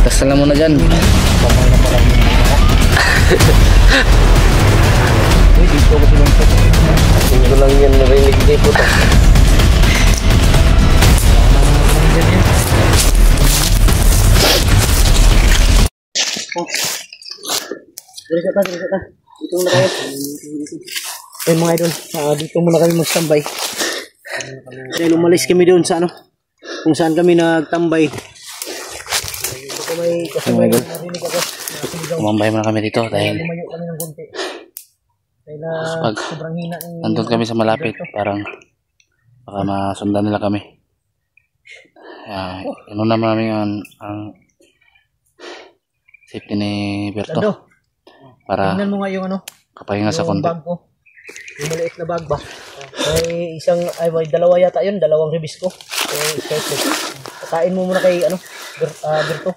Basta lang muna dyan. Kamay na pala yung uy, dito ko sinumpot. Hindi ko lang yan narinig dito to. Dito ka. Dito muna kayo. Eh mga idol, dito muna kami magtambay. Dahil umalis kami doon sa ano, kung saan kami nagtambay. Dito ko may kasabay narinig ako. Umambay muna kami dito dahil lumayo kami ng konti. Dahil pag sobrang hina ng nandun kami sa malapit, parang baka masundan nila kami. Inuna namin ang safety ni Berto Lando, para tingnan mo nga yung ano, kapahinga sa konti. bag ko. Yung maliit na bag ba? May dalawa yata yun, dalawang ribis ko. Kain mo muna kay ano, Berto.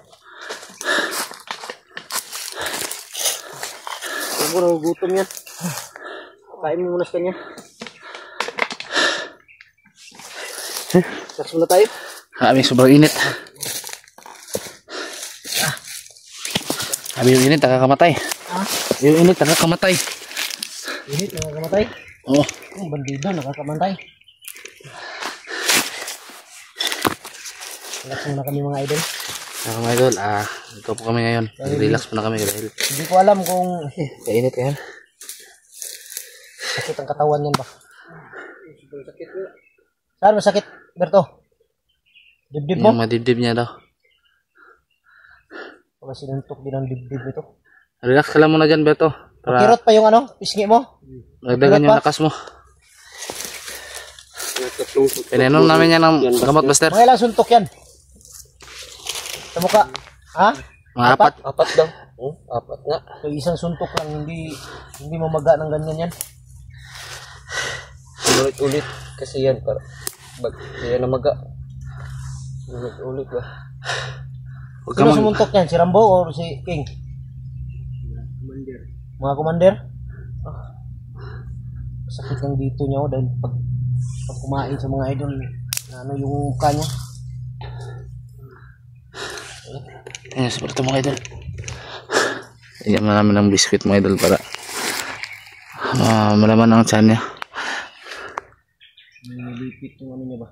Siguro gutom yan. Kain mo muna sa kanya. Relax muna tayo. Sobrang init. Yung init, nakakamatay. Yung init, nakakamatay. Init, nakakamatay? Oo. Oh, bandido, nakakamatay. Relax muna kami mga idol. Mga idol, ito po kami ngayon. Relax muna kami dahil hindi ko alam kung kainit yan. sakit ang katawan yan ba? Saan masakit, Berto? Dibdib mo? Yung madibdib niya daw. Baka sinuntok din ang dibdib nito. Relax ka lang muna dyan, Berto. Pakirot pa yung ano, pisngi mo. Dagdagan yung lakas mo. Pininom namin yan ng gamot, Buster. Mga ilang suntok yan? Sa mukha? Ha? Mga apat. Apat daw. Apat nga. So isang suntok lang, hindi mamaga ng ganyan yan. Ulit-ulit kasi yan para kaya namaga. Ulit-ulit ba? Sino sumuntok yan? Si Rambo o si King? Mga commander? Sakit lang dito niya dahil pag kumain sa mga idol ano yung mukha niya. Ayan, seperti mga idol. Iyan na namin ng biskuit mga idol para malaman ang tiyan niya. Nilipit yung ano niya ba?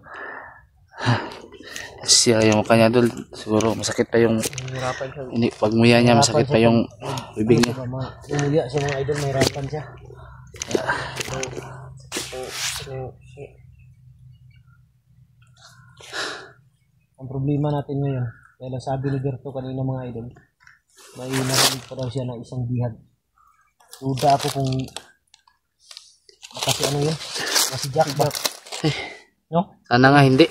Siya yung mukha niya idol. Siguro masakit pa yung hindi, pag muya niya masakit pa yung bibig niya. Umuya siya mga idol, mahirapan siya. Ang problema natin ngayon, dahil sabi ni Berto kanina mga idol, may narinig pa daw siya ng isang bihag. Duda ako kung kasi ano yun, kasi Jack ba? No? Sana nga hindi.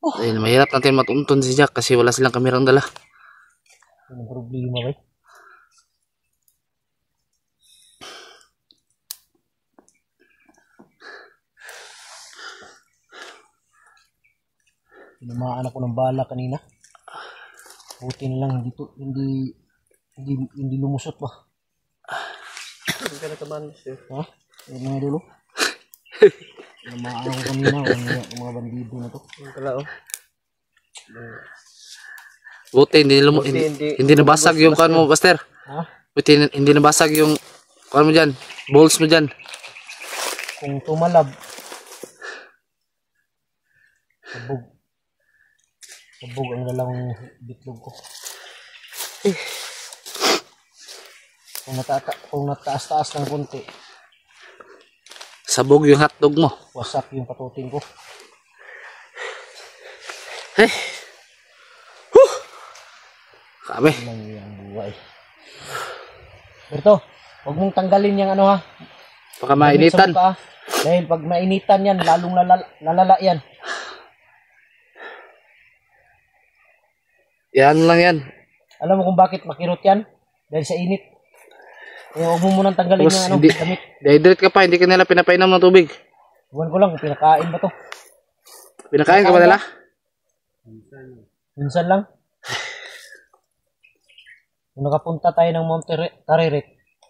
Dahil mahirap natin matuntun si Jack kasi wala silang kamerang dala. Anong problema ba? Tinamaan ako ng bala kanina. Buti na lang hindi lumusot ba? Hindi ka nakaman, sir. Ha? Yan mga dulo. Tinamaan ako kanina ng mga bandido na to. Ang kalao. Buti hindi nabasag yung kuan mo, Buster. Ha? Buti hindi nabasag yung kuan mo diyan, balls mo diyan. Kung tumalab. Sabog ang lalawang bitlog ko. Kung nataas-taas ng konti, Sabog yung hotdog mo. wasak yung patuting ko. Kami. Lang yung buhay. Berto, huwag mong tanggalin yung ano ha. Baka mainitan. Dahil pag mainitan yan, lalong lalala yan. Yan lang yan. Alam mo kung bakit makirot yan? Dahil sa init. Kaya huwag mo munang tanggalin Tapos, yung ano, hindi, damit. dehydrate ka pa, hindi ka nila pinapainom ng tubig. Iwan ko lang kung pinakain ba to. Pinakain ka ba nila? Minsan lang. Kung nakapunta tayo ng Mount Tariret,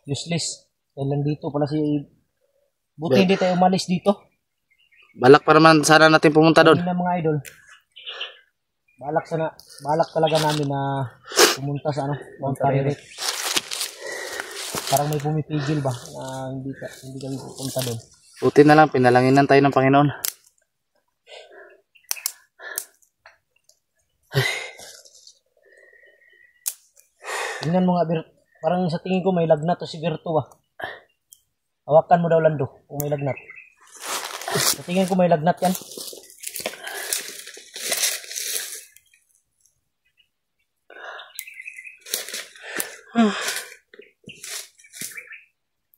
useless. Dahil nandito pala si... Buti hindi tayo umalis dito. Balak pa naman sana natin pumunta doon. Yun na mga idol. Balak talaga namin na pumunta sa Mount Ararat. Parang may pumipigil ba na hindi kami pupunta doon. Buti na lang, pinalanginan tayo ng Panginoon. Tingnan mo nga, parang sa tingin ko may lagnat to si Berto ba. Hawakan mo daw Lando kung may lagnat. Sa tingin ko may lagnat yan.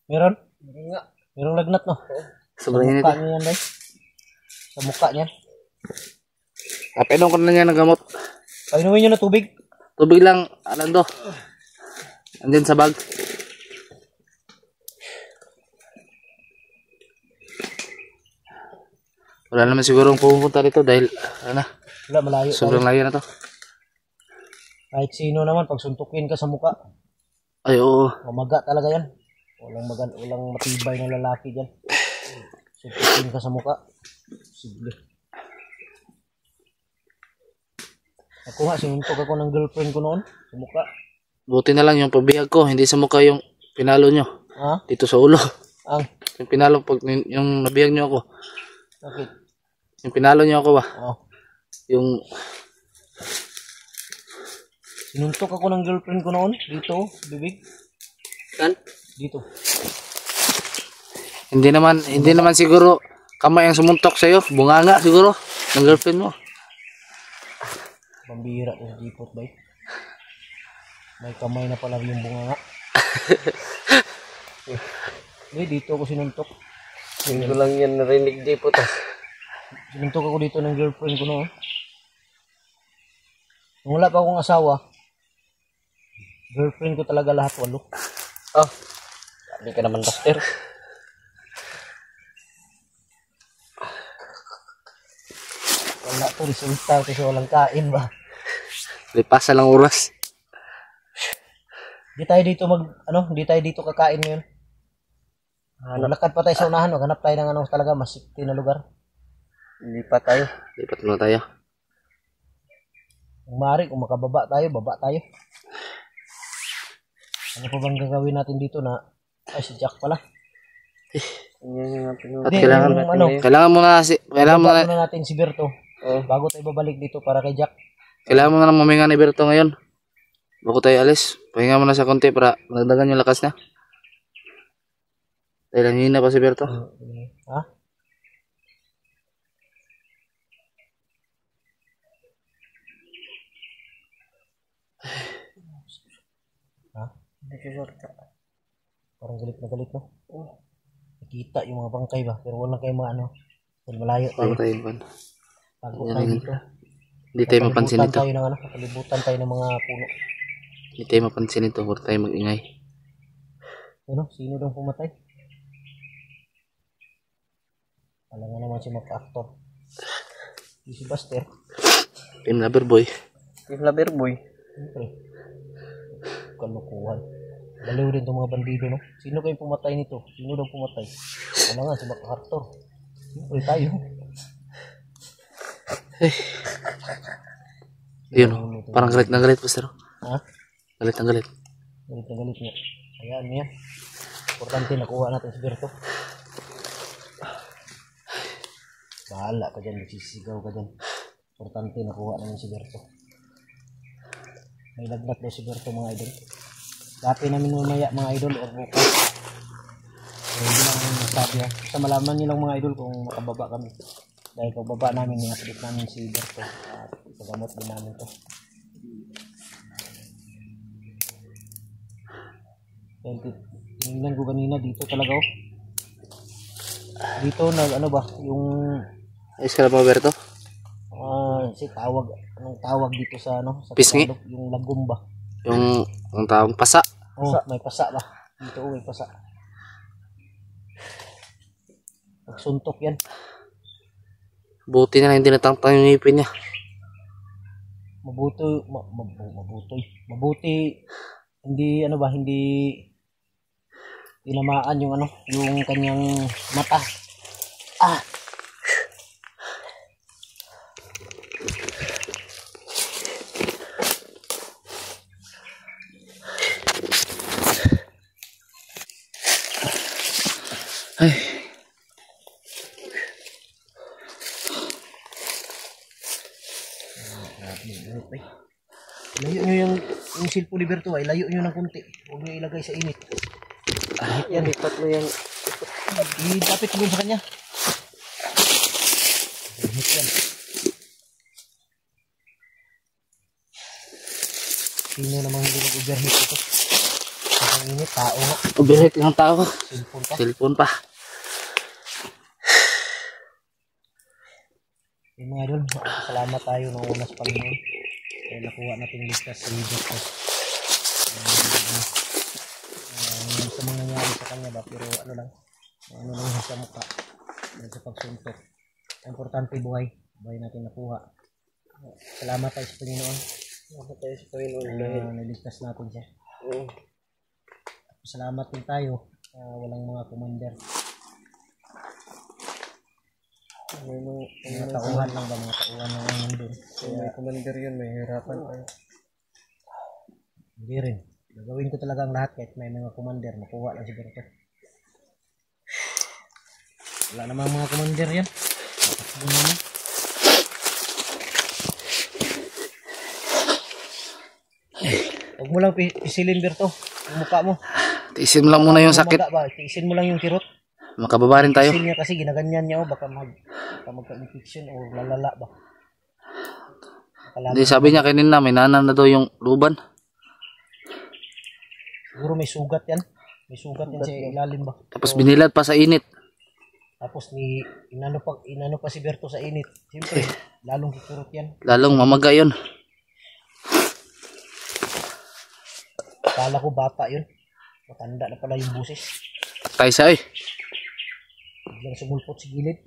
Meron? Merong lagnat no? Sobrang init. Sa mukha niya yan, bay. Sa mukha niya. Apainom ko na niya ng gamot. Painumin nyo na tubig. Tubig lang, Lando. Andyan sa bag. Wala naman siguro pupunta dito dahil wala, malayo. Sobrang layo na to. Kahit sino naman, pag suntukin ka sa mukha, ay oo. mamaga talaga yan. Walang matibay na lalaki dyan. Suntukin ka sa mukha. Sige. Ako nga, sinuntok ako ng girlfriend ko noon sa mukha. Buti na lang yung pabihag ko, hindi sa mukha yung pinalo nyo. Ha? Dito sa ulo. Ang? Yung pinalo, yung nabihag nyo ako. Bakit? Yung pinalo nyo ako ba? Oh. Yung Sinuntok ako ng girlfriend ko noon. Dito, bibig. Kan? Dito. Hindi naman siguro kamay ang sumuntok sa'yo. Bunganga siguro ng girlfriend mo. Pambihira ko sa jipot, bay. May kamay na pala yung bunganga. Dito ako sinuntok. Hindi ko lang yan narinig jipot ah. Sinuntok ako dito ng girlfriend ko noon. Nung wala pa akong asawa, girlfriend ko talaga lahat 8. Oh, sabi ka naman Buster. Wala to resulta kasi walang kain ba. Lipasan lang oras. Di tayo dito kakain ngayon. Lakad pa tayo sa unahan, maghanap tayo ng talaga mas sikti na lugar. Lipat tayo. Lipat muna tayo. Kung maaari, kung makababa tayo, baba tayo. Ano pa bang gagawin natin dito na, ay si Jack pala. At kailangan muna natin si Berto. Bago tayo babalik dito para kay Jack. Kailangan mo na ng maminga ni Berto ngayon. Bago tayo alis. Pahinga mo na sa konti para magdagan yung lakas na. Dahil hangin na pa si Berto. Ha? Ha? Parang galit na galit, no? Nakita yung mga bangkay ba? Pero wala kayo mga dahil malayo tayo. Bago tayo naman. Bago tayo dito. Hindi tayo mapansin ito. Kalibutan tayo ng mga puno. Hindi tayo mapansin ito. Huwag tayo mag-ingay. Ano? Sino daw pumatay? Alam nga naman si Mac-Actor. Si Buster. Team Lover Boy. Team Lover Boy. Siyempre. Kalukuhan. Baliw din itong mga bandido, no? Sino kayong pumatay nito? Sino daw pumatay? Alam nga, si Mac-Actor. Siyempre tayo. Yun, parang galit na galit, Buster. Ha? Galit na galit. Galit na galit niya. Ayan niya. Importante nakuha natin si Berto. Bahala ka dyan, magsisigaw ka dyan. Importante nakuha namin si Berto. May lagnat daw si Berto, mga idol. Dati namin mamaya mga idol o bukas. Pero hindi lang nasabi ha. Basta malaman nilang mga idol kung makababa kami. Dahil kung baba namin, nakasalit namin si Berto. At ipagamot din namin to. Dahil tinignan ko kanina dito talaga oh. Dito yung Ayos ka na pa, Berto? si tawag, anong tawag dito sa sa Pisngi? Tagalog, yung lagumba. Yung ang tawag pasa. Oh, may pasa ba? Dito may pasa. Pagsuntok yan. Buti na hindi natangtang yung ngipin niya. Mabuti hindi hindi tinamaan yung yung kanyang mata. Ay. Layo nyo yung silpo ni Berto ay layo nyo ng kunti. Huwag nyo ilagay sa init. Kahit yan, lipat mo yan. Ilapit mo sa kanya. Init yan. Sino namang hindi mag-overheat ito? Ang init, tao nga. Overheat ng tao. Cellphone pa. Cellphone pa. Yung mga idol, salamat tayo ng una sa Panginoon. Kaya nakuha natin ligtas sa Berto. Sa mga nangyari sa kanya ba, pero ano lang sa mukha, sa pagsuntok. Importante buhay natin nakuha. Salamat tayo sa Panginoon. Salamat tayo sa Panginoon. Naligtas natin siya. Oo. Salamat din tayo. Walang mga commander. Mga tauhan lang ba? Mga tauhan lang ang nandun. Kung may commander yun, may hirapan tayo. Hindi rin. Gagawin ko talaga ang lahat kahit may mga commander. Makuha lang siguro ito. Wala namang mga commander yan. Matakbo naman. Huwag mo lang pisilin, Berto. Ang mukha mo. Tiisin mo lang muna yung sakit. Tiisin mo lang yung kirot. Makababa rin tayo. Tiisin niya kasi ginaganyan niya. Baka magka-infection o lalala ba. Hindi, sabi niya kanina may nanan na daw yung luban. Siguro may sugat yan. May sugat yan sa ilalim ba. Tapos binilad pa sa init. Tapos inano pa si Berto sa init. Siyempre, lalong kikurot yan. Lalong mamaga yun. Kala ko bata yun. Matanda na pala yung busis. Patay siya eh. Biglang sumulpot si gilid.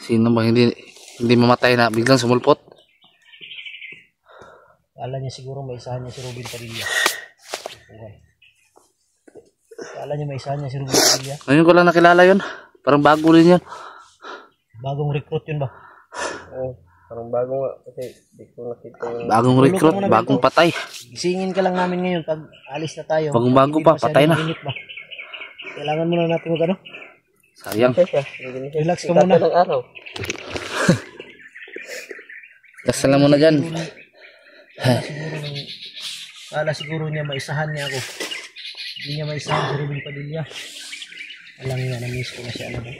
Sino ba hindi mamatay na biglang sumulpot? Kala niya siguro may isahan niya si Robin Padilla. Kala niya may isahan niya si Robin Padilla. Ngayon ko lang nakilala yun. Parang bago rin yun. Bagong recruit yun ba? Oo. Parang bago nga. Kasi di ko nakita yung... Bagong recruit, bagong patay. Gisingin ka lang namin ngayon pag alis na tayo. Bagong bago pa, patay na. Kailangan muna natin mag ano? Sayang. Relax ka muna. Ng araw. Dasal na muna dyan. Kala siguro niya maisahan niya ako. Hindi niya maisahan si Robin Padilla. Alam niya, na-miss ko na siya. Ano ba?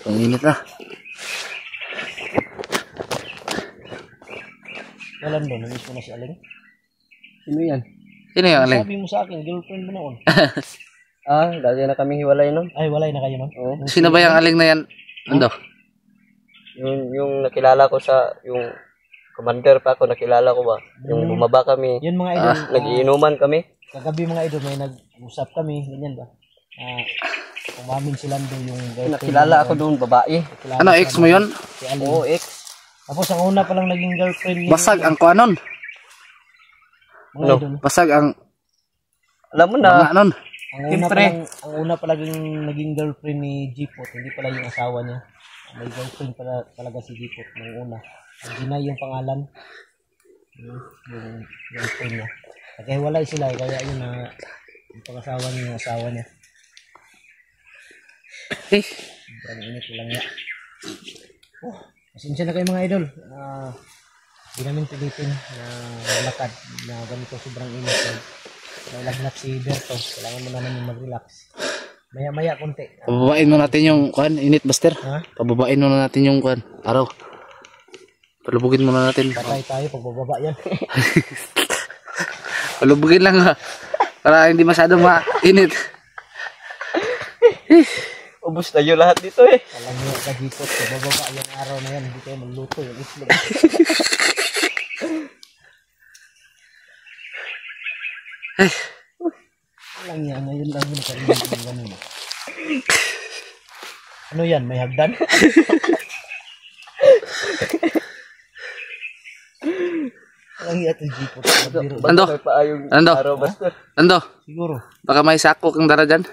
Ang init na. Alam mo, na-miss ko na si Aling. Sino yan? Sino yung aling? Sabi mo sa akin, girlfriend mo noon. Dati na kami hiwalay nun. Ay, walay na kayo noon? Oo. Sino ba yung aling na yan? Ano? Yung nakilala ko sa, yung commander pa ako, nakilala ko ba? Yung bumaba kami, Yun mga idol. nagiinuman kami. Kagabi mga idol, may nag-usap kami, ganyan ba? Umamin sila doon yung girlfriend. Nakilala ako doon, babae. Nakilala Ano, sila ex mo yun? Si Aling. Oo, ex. Tapos ang una pa lang naging girlfriend ni Basag ang kuanon. mga No. idol. Basag ang Alam mo mga na, nun. Ang una pa lang naging girlfriend ni Jipot, hindi pala yung asawa niya. May girlfriend pala talaga si Jipot nung una. Ang Ginay yung pangalan. Yung girlfriend niya. Nagkahiwalay sila, kaya yun na yung pangasawa niya, yung asawa niya. Eh, Sobrang init lang niya. Pasensya na kayo mga idol. Hindi namin pilitin na maglakad na ganito sobrang init. Nalagnat si Berto. Kailangan mo na namin mag-relax. Maya-maya konti. pababain mo natin yung kuan, init Buster. Ha? Pababain mo na natin yung kuan, araw. Palubugin mo na natin. Patay tayo pag bababa yan. Palubugin lang ha. Para hindi masyadong mainit. ubos na yun lahat dito eh. Alam niyo ka dito. Pag bababa yung araw na yan. Hindi kayo magluto yung itlog. Alam niya. Ngayon lang yun. Karinig yung ganun. Ano yan? May hagdan? Alam niya ito Jipot. Ando? May paayong Ando? araw, Buster. Ando? Siguro. Baka may sako kang dara dyan.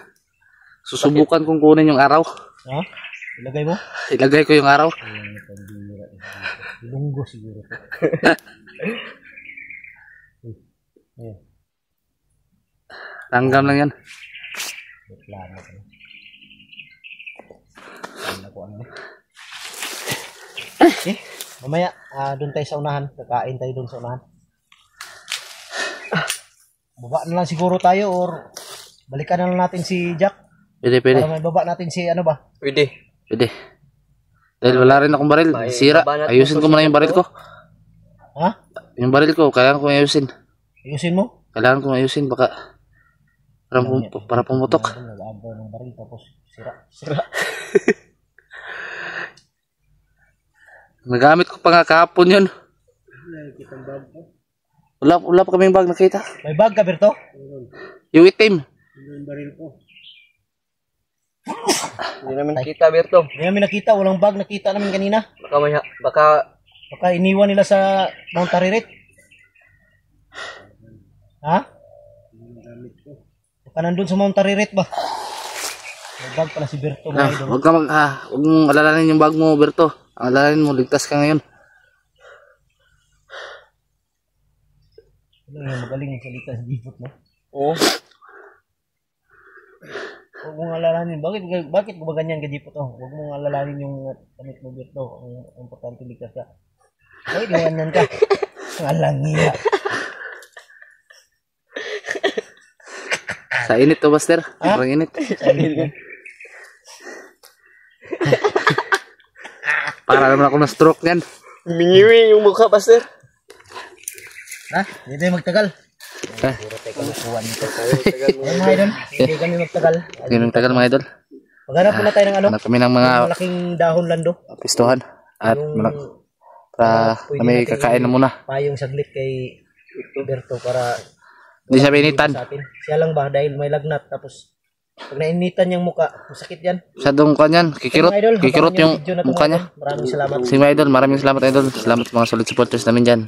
Susubukan kong kunin yung araw. Ha? Ilagay mo? Ilagay ko yung araw. Lunggo siguro. Ayan. Langgam lang yan. Reklamo ko. Ano ko ano. Mamaya, doon tayo sa unahan. Kakain tayo doon sa unahan. Baba na lang siguro tayo or balikan na lang natin si Jack. Pwede. Para may baba natin si ano ba? Pwede. Dahil wala rin akong baril. Sira. Ayusin ko muna yung baril ko. Ha? Yung baril ko, kailangan ko ayusin. Ayusin mo? Kailangan ko ayusin, baka para pumutok. Nag-aabay ng baril tapos sira. Nagamit ko pa nga kahapon yun. Wala pa kaming bag nakita. May bag ka, Berto? Yung itim. Hindi namin kita, Berto. Hindi namin nakita. Walang bag. Nakita namin kanina. Baka Iniwan nila sa Mount Taririt. Ha? Baka nandun sa Mount Taririt ba? May bag pala si Berto. Huwag mong alalanin yung bag mo, Berto. Ang alalanin mo, ligtas ka ngayon. Magaling yung salita sa dipot mo. Oo. Huwag mong alalanin. Bakit ba ganyan ka dipot? Huwag mong alalanin yung damit mo, Berto. Ang importante ligtas ka. Ay, ganyan ka. Alang niya. Sa init to, Buster. Parang init. Para naman ako na-stroke yan. Mingiwi yung mukha, Pastor. Ha? Hindi tayo magtagal. Puro tayo kalukuhan nito. Ay, mga idol. Hindi kami magtagal. Hindi nang tagal, mga idol. Maghanap muna tayo ng ano? Hanap kami ng mga Malaking dahon lando. pistuhan. At para kami kakain na muna. Payong saglit kay Berto para Hindi siya binitan. sa atin. Siya lang ba dahil may lagnat tapos pag nainitan yung muka, masakit yan. Masyadong kanyan. Kikirot Mga idol, yung video na to, mukha niya. Maraming salamat. Sige, mga idol. Maraming salamat, idol. Salamat sa mga solid supporters namin dyan.